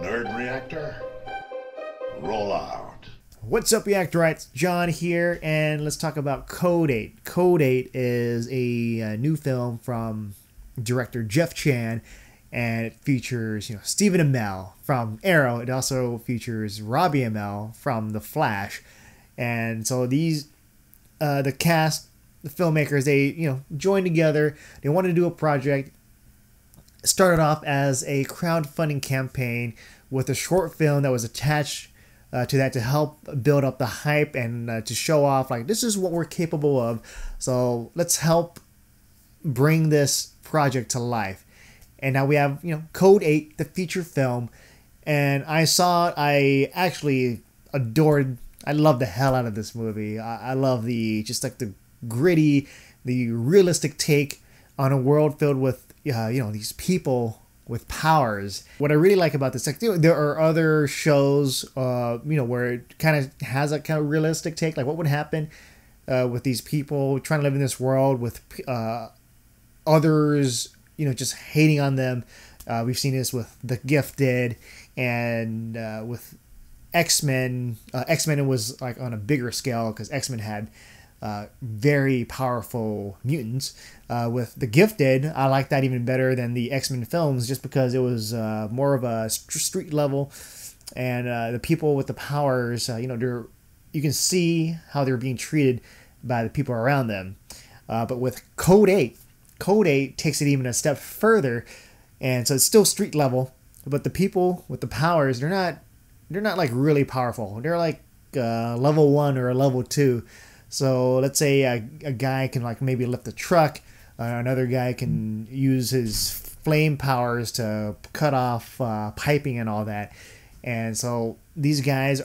Nerd Reactor, roll out. What's up, Reactorites? John here, and let's talk about Code 8. Code 8 is a new film from director Jeff Chan, and it features Stephen Amell from Arrow. It also features Robbie Amell from The Flash, and so these the cast, the filmmakers, they joined together. They wanted to do a project. It started off as a crowdfunding campaign with a short film that was attached to that to help build up the hype and to show off like this is what we're capable of. So let's help bring this project to life. And now we have Code 8, the feature film, and I saw it. I actually adored. I love the hell out of this movie. I love the gritty, the realistic take on a world filled with these people with powers. What I really like about this, there are other shows, where it kind of has a kind of realistic take, like what would happen with these people trying to live in this world with others, just hating on them. We've seen this with The Gifted and with X-Men. X-Men was like on a bigger scale because X-Men had very powerful mutants. With The Gifted, I like that even better than the X-Men films, just because it was more of a street level, and the people with the powers, you can see how they're being treated by the people around them. But with Code 8, Code 8 takes it even a step further, and so it's still street level, but the people with the powers, they're not like really powerful. They're like level 1 or a level 2. So let's say a guy can like maybe lift a truck, another guy can use his flame powers to cut off piping and all that. And so these guys,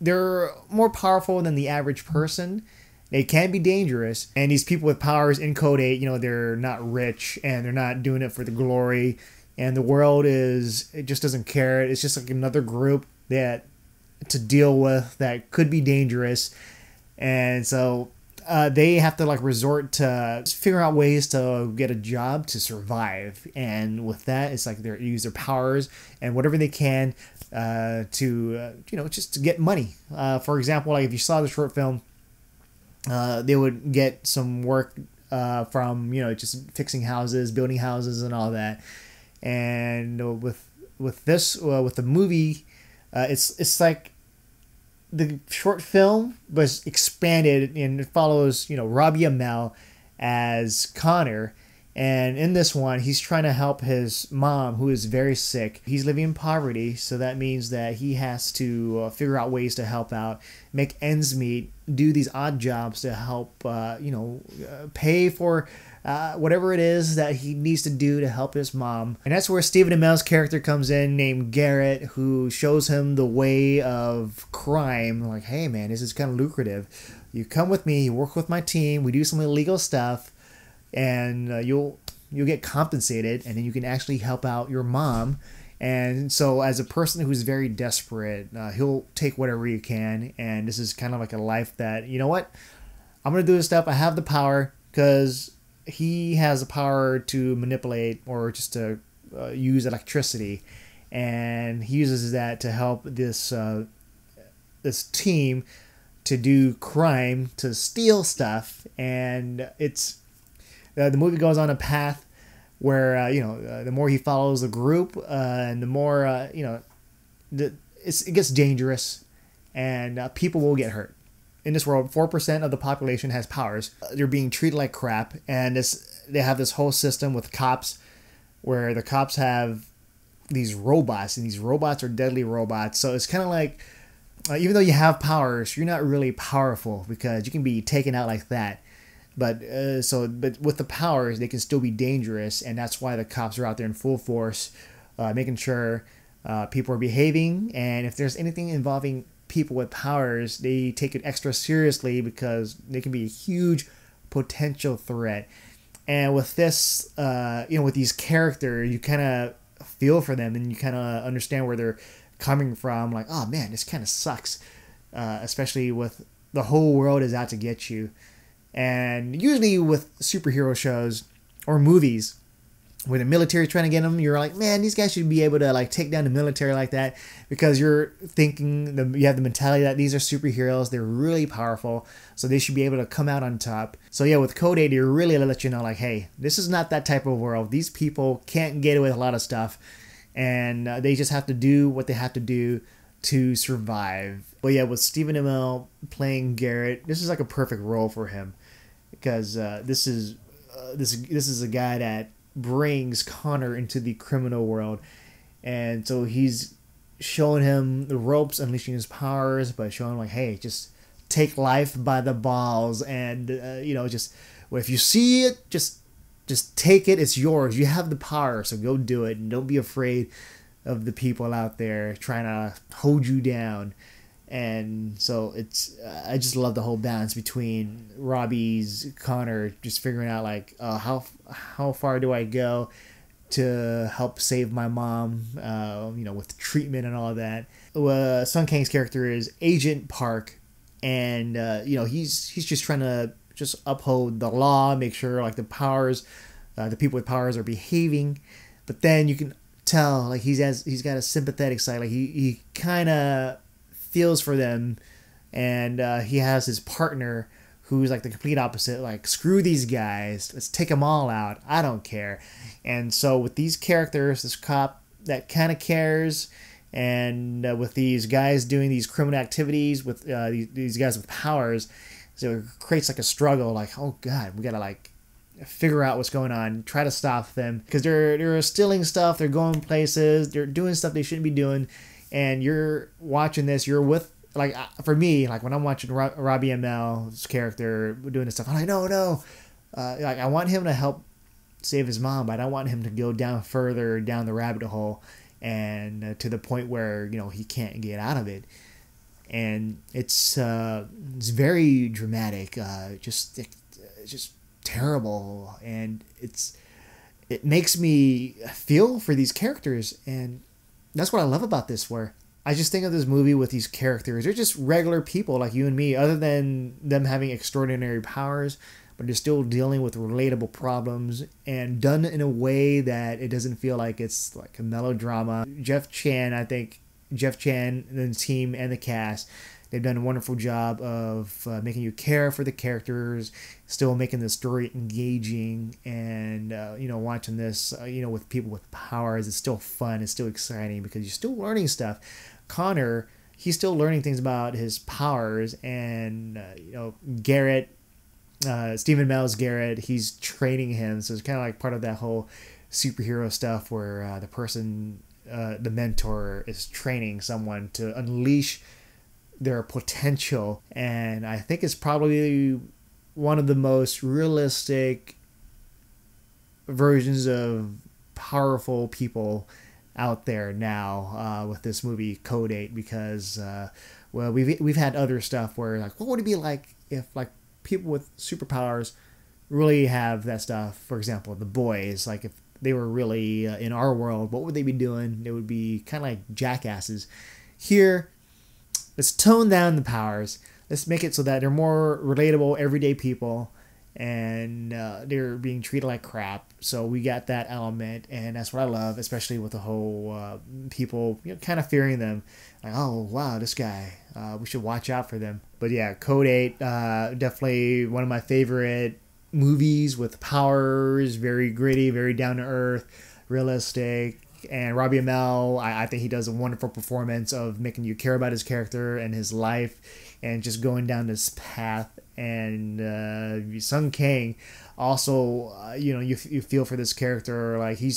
they're more powerful than the average person. They can be dangerous. And these people with powers in Code 8, they're not rich and they're not doing it for the glory. And the world it just doesn't care. It's just like another group that to deal with that could be dangerous. And so they have to like resort to figure out ways to get a job to survive. And with that, it's like they use their powers and whatever they can to just to get money. For example, like if you saw the short film, they would get some work from just fixing houses, building houses, and all that. And with the movie, it's like the short film was expanded, and it follows Robbie Amell as Connor, and in this one he's trying to help his mom, who is very sick. He's living in poverty, so that means that he has to figure out ways to help out, make ends meet, do these odd jobs to help pay for whatever it is that he needs to do to help his mom. And that's where Stephen Amell's character comes in, named Garrett, who shows him the way of crime. Like, hey man, this is kind of lucrative. You come with me, you work with my team, we do some illegal stuff, and you'll get compensated, and then you can actually help out your mom. And so as a person who's very desperate, he'll take whatever he can. And this is kind of like a life that, I'm going to do this stuff. I have the power because he has the power to manipulate or just to use electricity, and he uses that to help this team to do crime, to steal stuff. And it's the movie goes on a path where the more he follows the group, and the more it gets dangerous, and people will get hurt. In this world, 4% of the population has powers. They're being treated like crap, and they have this whole system with cops, where the cops have these robots, and these robots are deadly robots. So it's kind of like, even though you have powers, you're not really powerful because you can be taken out like that. But with the powers, they can still be dangerous, and that's why the cops are out there in full force, making sure people are behaving. And if there's anything involving people with powers, they take it extra seriously because they can be a huge potential threat. And with this, with these characters, you kind of feel for them, and you kind of understand where they're coming from. Like, oh man, this kind of sucks, especially with the whole world is out to get you. And usually with superhero shows or movies, when the military is trying to get them, you're like, man, these guys should be able to like take down the military like that, because you're thinking you have the mentality that these are superheroes, they're really powerful, so they should be able to come out on top. So yeah, with Code 8, they really let you know like, hey, this is not that type of world. These people can't get away with a lot of stuff, and they just have to do what they have to do to survive. But yeah, with Stephen Amell playing Garrett, this is like a perfect role for him, because this is a guy that brings Connor into the criminal world, and so he's showing him the ropes, unleashing his powers, but showing him like, hey, just take life by the balls, and just, well, if you see it, just take it, it's yours, you have the power, so go do it, and don't be afraid of the people out there trying to hold you down. And so it's I just love the whole balance between Robbie's Connor just figuring out like, how far do I go to help save my mom, with treatment and all of that. Sung Kang's character is Agent Park, and he's just trying to just uphold the law, make sure like the people with powers are behaving, but then you can tell like he's got a sympathetic side, like he kind of feels for them, and he has his partner who's like the complete opposite, like, screw these guys, let's take them all out, I don't care. And so with these characters, this cop that kind of cares, and with these guys doing these criminal activities with these guys with powers, so it creates like a struggle, like, oh god, we gotta like figure out what's going on, try to stop them, because they're stealing stuff, they're going places, they're doing stuff they shouldn't be doing. And you're watching this, you're with, like, for me, like when I'm watching Robbie Amell's character doing this stuff, I'm like, no. Like, I want him to help save his mom, but I don't want him to go down further down the rabbit hole, and to the point where, he can't get out of it. And it's very dramatic, just terrible, and it makes me feel for these characters, and that's what I love about this, where I just think of this movie with these characters. They're just regular people like you and me, other than them having extraordinary powers, but they're still dealing with relatable problems, and done in a way that it doesn't feel like it's like a melodrama. Jeff Chan and the team and the cast, they've done a wonderful job of making you care for the characters, still making the story engaging, and watching this with people with powers, it's still fun, it's still exciting, because you're still learning stuff. Connor, he's still learning things about his powers, and Garrett, Stephen Amell's Garrett, he's training him, so it's kind of like part of that whole superhero stuff where the mentor is training someone to unleash their potential. And I think it's probably one of the most realistic versions of powerful people out there now, with this movie Code 8, because we've had other stuff where, like, what would it be like if like people with superpowers really have that stuff? For example, The Boys, like if they were really in our world, what would they be doing? They would be kind of like jackasses. Here, let's tone down the powers. Let's make it so that they're more relatable, everyday people, and they're being treated like crap. So we got that element, and that's what I love, especially with the whole people kind of fearing them. Like, oh wow, this guy, we should watch out for them. But yeah, Code 8, definitely one of my favorite movies with powers, very gritty, very down to earth, realistic. And Robbie Amell, I think he does a wonderful performance of making you care about his character and his life, and just going down this path. And Sung Kang, also, you feel for this character. Like you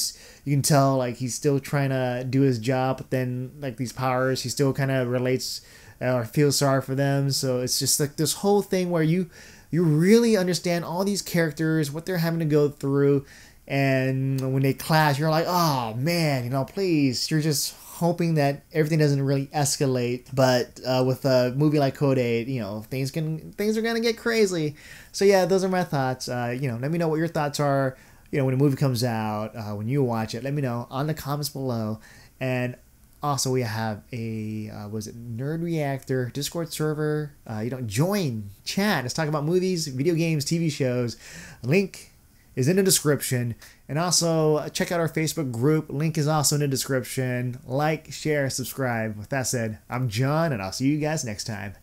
can tell, like he's still trying to do his job, but then like these powers, he still kind of relates or feels sorry for them. So it's just like this whole thing where you really understand all these characters, what they're having to go through. And when they clash, you're like, oh man, please. You're just hoping that everything doesn't really escalate. But with a movie like Code 8, things are gonna get crazy. So yeah, those are my thoughts. Let me know what your thoughts are. When a movie comes out, when you watch it, let me know on the comments below. And also, we have a Nerd Reactor Discord server. Join, chat. Let's talk about movies, video games, TV shows. Link is in the description. And also check out our Facebook group. Link is also in the description. Like, share, subscribe. With that said, I'm John, and I'll see you guys next time.